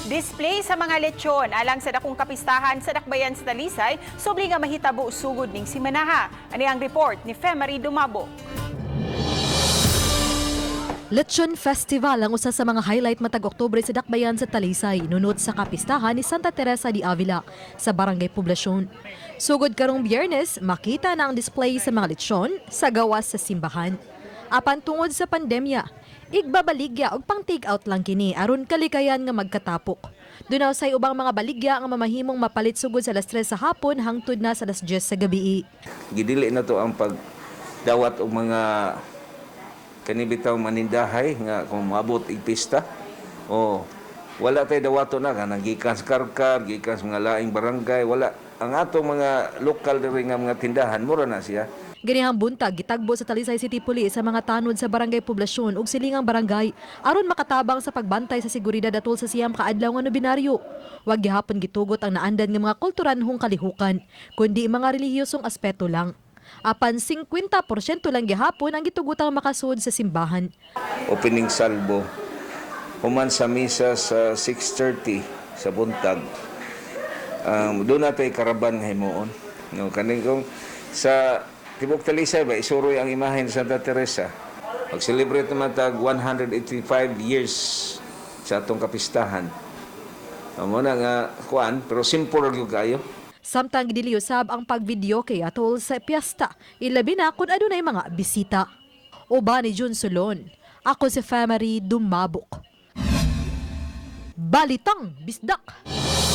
Display sa mga lechon alang sa dakong kapistahan sa Dakbayan sa Talisay, subli nga mahitabo sugod ning simanaha. Ani ang report ni Femari Dumabo. Lechon Festival ang usa sa mga highlight matag Oktubre sa Dakbayan sa Talisay, nunod sa kapistahan ni Santa Teresa de Avila sa Barangay Poblasyon. Sugod karong Biyernes, makita na ang display sa mga lechon sa gawas sa simbahan. Apan tungod sa pandemya, igbabaligya og pang take out lang kini aron kalikayan nga magkatapok. Dunaw say ubang mga baligya nga mamahimong mapalit sugod sa alas 3 sa hapon hangtod na sa alas 10 sa gabi. Gidili na to ang pagdawat og mga kanibitaw manindahay nga kung maabot ig pista. O wala tay dawato na kanang gikan sa Karkar, gikan sa mga laing barangay, wala ang atong mga lokal diri nga mga tindahan mura na siya. Ganihang buntag gitagbo sa Talisay City Police sa mga tanod sa Barangay Poblasyon ug silingang barangay aron makatabang sa pagbantay sa seguridad atol sa siyam ka adlaw nga nobinaryo. Wag gihapon gitugot ang naandan nga mga kulturanhong kalihukan, kundi mga relihiyosong aspeto lang. Apan 50% lang gihapon ang gitugutang makasud sa simbahan. Opening salvo human sa misa sa 6:30 sa buntag. Doon natin karaban nga himuon. No, kaning kung sa Tibok Talisay ba isuroy ang imahen sa Santa Teresa. Mag-celebrate naman tag 185 years sa atong kapistahan. Amo na nga kuan pero simple gyud kayo. Samtang gidiliusab ang pagvideo kay atol sa piyesta, ilabi na kung adunay mga bisita. Uban ni Jun Solon, ako si Femari Dumabok. Balitang Bisdak.